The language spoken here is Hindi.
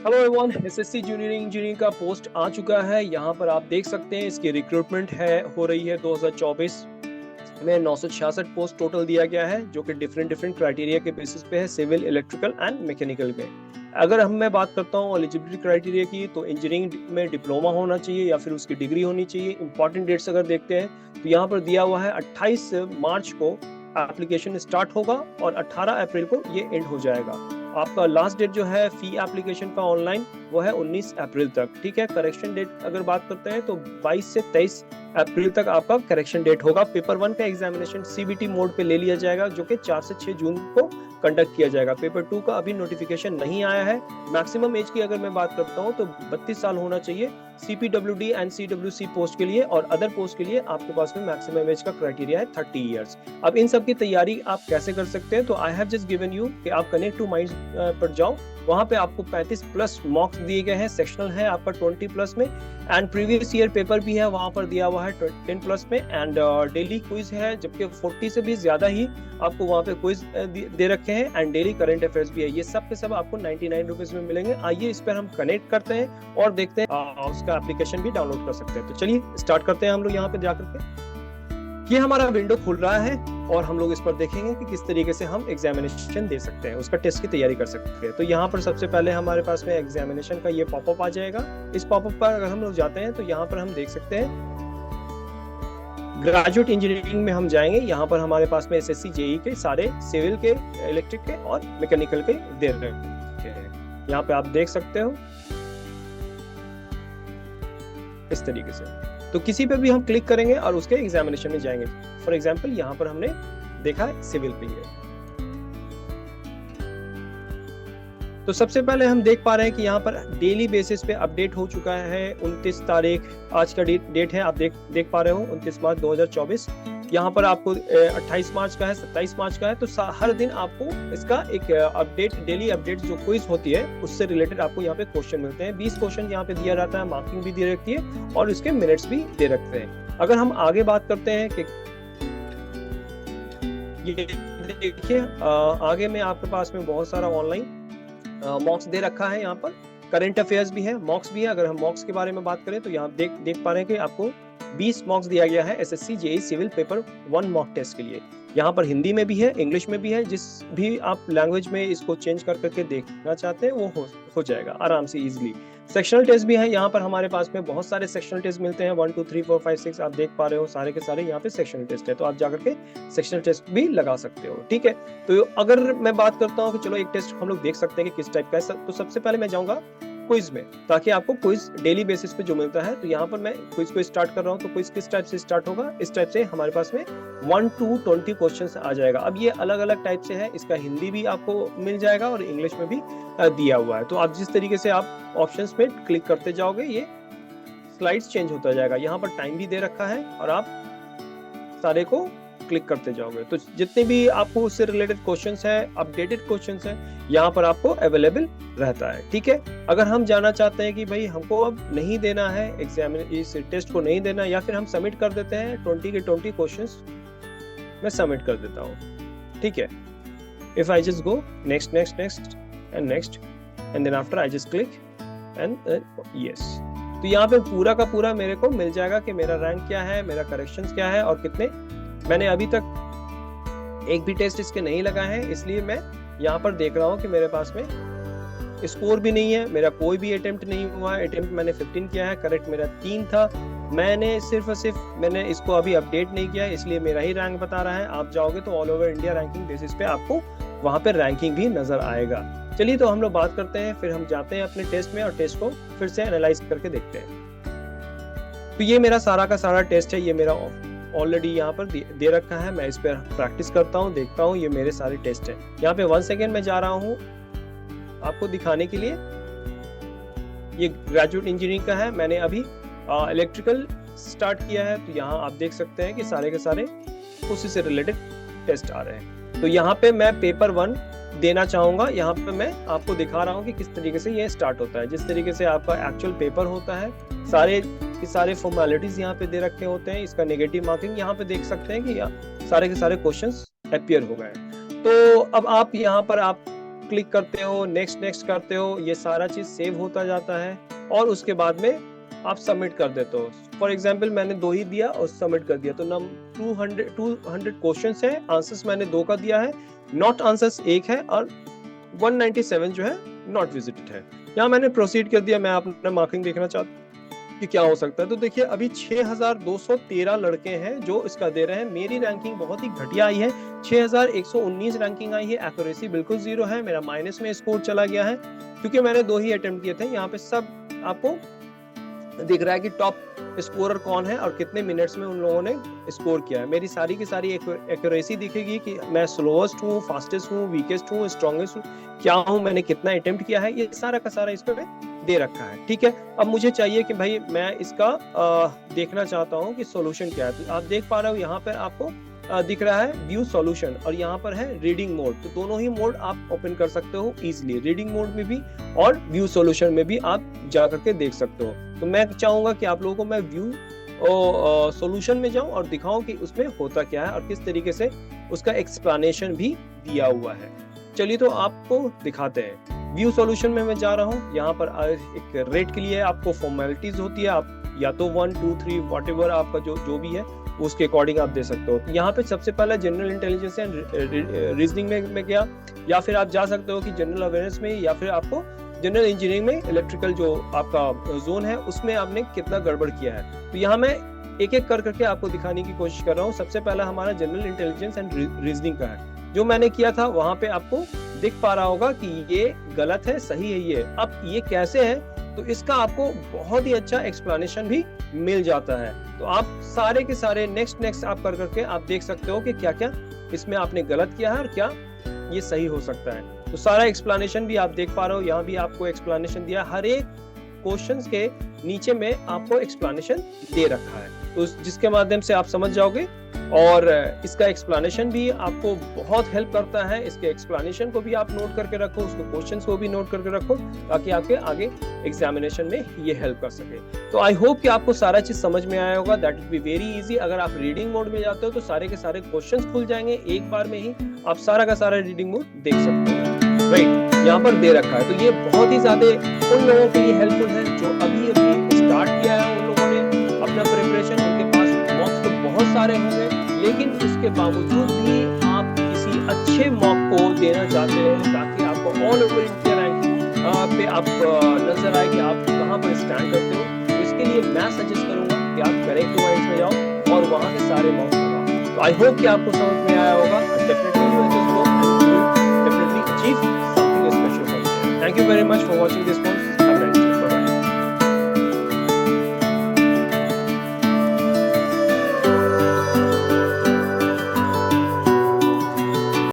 Hello everyone, SSC junior engineering का पोस्ट आ चुका है। यहाँ पर आप देख सकते हैं इसकी रिक्रूटमेंट हो रही है 2024 में। 966 पोस्ट टोटल दिया गया है, जो कि डिफरेंट डिफरेंट क्राइटेरिया के बेसिस पे है, सिविल, इलेक्ट्रिकल एंड मैकेनिकल में। अगर मैं बात करता हूँ एलिजिबिलिटी क्राइटेरिया की, तो इंजीनियरिंग में डिप्लोमा होना चाहिए या फिर उसकी डिग्री होनी चाहिए। इंपॉर्टेंट डेट्स अगर देखते हैं तो यहाँ पर दिया हुआ है 28 मार्च को एप्लीकेशन स्टार्ट होगा और 18 अप्रैल को ये एंड हो जाएगा। आपका लास्ट डेट जो है फी एप्लीकेशन का ऑनलाइन, वो है 19 अप्रैल तक। ठीक है, करेक्शन डेट अगर बात करते हैं तो 22 से 23 अप्रैल तक आपका करेक्शन डेट होगा। पेपर 1 का एग्जामिनेशन सीबीटी मोड पे ले लिया जाएगा, जो कि 4 से 6 जून को कंडक्ट किया जाएगा। पेपर 2 का अभी नोटिफिकेशन नहीं आया है। मैक्सिमम एज की अगर मैं बात करता हूँ तो 32 साल होना चाहिए सीपीडब्ल्यूडी एंड सीडब्ल्यूसी पोस्ट के लिए, और अदर पोस्ट के लिए आपके पास में मैक्सिमम एज का क्राइटेरिया है 30 इयर्स। अब इन सब की तैयारी आप कैसे कर सकते हैं, तो I have just given you कि आप कनेक्ट टू माइंड पर जाओ। वहां पे आपको 35 प्लस मॉक्स दिए गए हैं, सेक्शनल है आपका 20 प्लस में, एंड प्रीवियस ईयर पेपर भी है वहां पर दिया हुआ है 10 प्लस में, एंड डेली क्विज है, जबकि 40 से भी ज्यादा ही आपको वहां पे क्विज दे रखे हैं, एंड डेली करंट अफेयर्स भी है। ये सब के सब आपको 99 रुपीज में मिलेंगे। आइए इस पर हम कनेक्ट करते हैं और देखते हैं, उसका एप्लीकेशन भी डाउनलोड कर सकते हैं। तो चलिए स्टार्ट करते हैं हम लोग यहाँ पे जाकर के। ये हमारा विंडो खुल रहा है और हम लोग इस पर देखेंगे कि किस तरीके से हम एग्जामिनेशन दे सकते हैं, उसका टेस्ट की तैयारी कर सकते हैं। तो यहाँ पर सबसे पहले हमारे पास में एग्जामिनेशन का ये पॉपअप आ जाएगा। इस पॉपअप पर अगर हम लोग जाते हैं तो यहाँ पर हम देख सकते हैं ग्रेजुएट इंजीनियरिंग में हम जाएंगे। यहाँ पर हमारे पास में एसएससी जेई के सारे सिविल के, इलेक्ट्रिक के और मैकेनिकल के दे रखे हैं। यहाँ पे आप देख सकते हो इस तरीके से। तो किसी पे भी हम क्लिक करेंगे और उसके एग्जामिनेशन में जाएंगे। फॉर एग्जांपल यहाँ पर हमने देखा है सिविल पे है। तो सबसे पहले हम देख पा रहे हैं कि यहाँ पर डेली बेसिस पे अपडेट हो चुका है। 29 तारीख आज का डेट है, आप देख पा रहे हो 29 मार्च 2024। यहाँ पर आपको 28 मार्च का है, 27 मार्च का है। तो हर दिन आपको इसका एक अपडेट, डेली अपडेट जो क्विज होती है उससे रिलेटेड आपको यहाँ पे क्वेश्चन मिलते हैं। 20 क्वेश्चन यहाँ पे दिया जाता है, मार्किंग भी दे रखती है और इसके मिनट्स भी दे रखते हैं। अगर हम आगे बात करते हैं कि ये देखिए, आगे में आपके पास में बहुत सारा ऑनलाइन मॉक्स दे रखा है। यहाँ पर करंट अफेयर्स भी है, मॉक्स भी है। अगर हम मॉक्स के बारे में बात करें तो यहाँ देख पा रहे हैं कि आपको 20 मॉक्स दिया गया है SSC JE civil paper 1 mock test के लिए। यहाँ पर हिंदी में भी है, इंग्लिश में भी है। जिस भी आप लैंग्वेज में इसको चेंज करके देखना चाहते हैं वो हो जाएगा आराम से इजीली। सेक्शनल टेस्ट भी है। यहाँ पर हमारे पास में बहुत सारे सेक्शनल टेस्ट मिलते हैं, 1 2 3 4 5 6 आप देख पा रहे हो, सारे के सारे यहाँ पे सेक्शनल टेस्ट है। तो आप जाकर के सेक्शनल टेस्ट भी लगा सकते हो। ठीक है, तो अगर मैं बात करता हूँ कि चलो एक टेस्ट हम लोग देख सकते हैं कि किस टाइप का है, तो सबसे पहले मैं जाऊंगा क्विज में, ताकि आपको क्विज डेली बेसिस पे जो मिलता है। तो यहाँ पर मैं क्विज को स्टार्ट कर रहा हूँ। तो क्विज किस टाइप से स्टार्ट होगा, इस टाइप से हमारे पास में 1 to 20 क्वेश्चन आ जाएगा। अब ये अलग अलग टाइप से है, इसका हिंदी भी आपको मिल जाएगा और इंग्लिश में भी दिया हुआ है। तो आप जिस तरीके से आप ऑप्शंस पे क्लिक करते जाओगे ये स्लाइड्स चेंज होता जाएगा। यहाँ पर टाइम भी दे रखा है और आप सारे को क्लिक करते जाओगे तो जितने भी आपको उससे रिलेटेड क्वेश्चंस है, अपडेटेड क्वेश्चंस है, यहाँ पर आपको अवेलेबल रहता है। ठीक है, अगर हम जानना चाहते हैं कि भाई हमको अब नहीं देना है एग्जाम, इस टेस्ट को नहीं देना, या फिर हम सबमिट कर देते हैं 20 के 20 क्वेश्चंस मैं सबमिट कर देता हूँ। ठीक है, if I just go next next next and next and then after I just click and yes, तो यहाँ पे पूरा का पूरा मेरे को मिल जाएगा कि मेरा रैंक क्या है, मेरा करेक्शंस क्या है और कितने। मैंने अभी तक एक भी टेस्ट इसके नहीं लगा है, इसलिए मैं यहाँ पर देख रहा हूँ कि मेरे पास में स्कोर भी नहीं है, मेरा कोई भी अटेम्प्ट नहीं हुआ है। अटेम्प्ट मैंने 15 किया है, करेक्ट मेरा 3 था। मैंने सिर्फ और सिर्फ मैंने इसको अभी अपडेट नहीं किया, इसलिए मेरा ही रैंक बता रहा है। आप जाओगे तो all over India ranking basis पे आपको वहाँ पे रैंकिंग भी नजर आएगा। चलिए तो हम लोग बात करते हैं, फिर हम जाते हैं अपने टेस्ट में और टेस्ट को फिर से एनालाइज करके देखते हैं। तो ये मेरा सारा का सारा टेस्ट है, ये मेरा ऑलरेडी यहाँ पर दे रखा है। मैं इस पर प्रैक्टिस करता हूँ, देखता हूँ, ये मेरे सारे टेस्ट है। यहाँ पे 1 सेकेंड में जा रहा हूँ आपको दिखाने के लिए। ये ग्रेजुएट इंजीनियरिंग का है, मैंने अभी इलेक्ट्रिकल स्टार्ट किया है। तो यहाँ आप देख सकते हैं कि सारे के सारे उसी से रिलेटेड टेस्ट आ रहे हैं। तो यहाँ पे मैं पेपर 1 देना चाहूंगा। यहाँ पे मैं आपको दिखा रहा हूँ कि किस तरीके से ये स्टार्ट होता है, जिस तरीके से आपका एक्चुअल पेपर होता है। सारे फॉर्मेलिटीज यहाँ पे दे रखे होते हैं। इसका नेगेटिव मार्किंग यहाँ पे देख सकते हैं कि सारे के सारे क्वेश्चंस अपीयर हो गए। तो अब आप यहाँ पर आप क्लिक करते हो, नेक्स्ट करते हो, ये सारा चीज सेव होता जाता है और उसके बाद में आप सबमिट कर देते हो। फॉर एग्जाम्पल मैंने 2 ही दिया और सबमिट कर दिया, तो 200 क्वेश्चंस है, आंसर्स मैंने 2 का दिया है, नॉट आंसर्स 1 है और 197 जो है नॉट विजिटेड है। यहाँ मैंने प्रोसीड कर दिया। मैं अपना मार्किंग देखना चाहता हूँ कि क्या हो सकता है। तो देखिए अभी 6213 लड़के हैं जो इसका दे रहे हैं। मेरी रैंकिंग बहुत ही घटिया आई है, 6119 रैंकिंग आई है, एक्यूरेसी बिल्कुल 0 है, मेरा माइनस में स्कोर चला गया है क्योंकि मैंने 2 ही अटेम्प्ट किए थे। यहाँ पे सब आपको दिख रहा है कि टॉप स्कोरर कौन है और कितने मिनट्स में उन लोगों ने स्कोर किया है। मेरी सारी की सारी एक्यूरेसी दिखेगी कि मैं स्लोएस्ट हूँ, फास्टेस्ट हूँ, वीकेस्ट हूँ, स्ट्रॉन्गेस्ट हूँ, क्या हूँ, मैंने कितना अटेम्प्ट किया है, ये सारा का सारा इस पे दे रखा है। ठीक है, अब मुझे चाहिए कि भाई मैं इसका देखना चाहता हूँ कि सॉल्यूशन क्या है। तो आप देख पा रहे हो यहाँ पर आपको दिख रहा है व्यू सॉल्यूशन और यहाँ पर है रीडिंग मोड। तो दोनों ही मोड आप ओपन कर सकते हो इजीली, रीडिंग मोड में भी और व्यू सॉल्यूशन में भी आप जा करके देख सकते हो। तो मैं चाहूंगा कि आप लोगों को मैं व्यू सॉल्यूशन में जाऊं और दिखाऊं कि उसमें होता क्या है और किस तरीके से उसका एक्सप्लेनेशन भी दिया हुआ है। चलिए तो आपको दिखाते हैं। व्यू सॉल्यूशन में मैं जा रहा हूँ। यहाँ पर एक रेट के लिए आपको फॉर्मेलिटीज होती है, आप या तो 1 2 3 व्हाटएवर आपका जो भी है उसके अकॉर्डिंग आप दे सकते हो। यहाँ पे सबसे पहले जनरल इंटेलिजेंस एंड रीजनिंग में गया, या फिर आप जा सकते हो कि जनरल अवेयरनेस में, या फिर आपको जनरल इंजीनियरिंग में इलेक्ट्रिकल जो आपका जोन है उसमें आपने कितना गड़बड़ किया है। तो यहाँ मैं एक एक कर करके आपको दिखाने की कोशिश कर रहा हूँ। सबसे पहला हमारा जनरल इंटेलिजेंस एंड रीजनिंग का है। जो मैंने किया था वहां पे आपको दिख पा रहा होगा कि ये गलत है, सही है ये। अब ये कैसे है, तो इसका आपको बहुत ही अच्छा एक्सप्लेनेशन भी मिल जाता है। तो आप सारे के सारे नेक्स्ट आप कर करके आप देख सकते हो कि क्या क्या इसमें आपने गलत किया है और क्या ये सही हो सकता है। तो सारा एक्सप्लेनेशन भी आप देख पा रहे हो। यहाँ भी आपको एक्सप्लेनेशन दिया, हर एक क्वेश्चंस के नीचे में आपको एक्सप्लेनेशन दे रखा है, तो जिसके माध्यम से आप समझ जाओगे। और इसका एक्सप्लेनेशन भी आपको बहुत हेल्प करता है। इसके एक्सप्लेनेशन को भी आप नोट करके रखो, उसके क्वेश्चंस को भी नोट करके रखो, ताकि आपके आगे एग्जामिनेशन में ये हेल्प कर सके। तो आई होप कि आपको सारा चीज समझ में आया होगा। That will be very easy. अगर आप रीडिंग मोड में जाते हो तो सारे के सारे क्वेश्चंस खुल जाएंगे एक बार में ही, आप सारा का सारा रीडिंग मोड देख सकते हो। राइट, यहाँ पर दे रखा है। तो ये बहुत ही ज्यादा उन लोगों के लिए हेल्पफुल है जो अभी स्टार्ट किया है, उन लोगों ने अपना प्रिपरेशन, उनके पास मॉक्स तो बहुत सारे होंगे, लेकिन उसके बावजूद भी आप किसी अच्छे मॉक को देना चाहते हैं ताकि आपको ऑल ओवर इंडिया रैंकिंग पे आप नजर आए कि आप कहाँ पर स्टैंड करते हो। तो इसके लिए मैं सजेस्ट करूंगा कि आप करेक्ट वाइज में जाओ और वहाँ के सारे मॉक्स लगाओ। तो आई होप कि आपको समझ में आया होगा। Definitely achieve something special from there. Thank you very much for watching this course.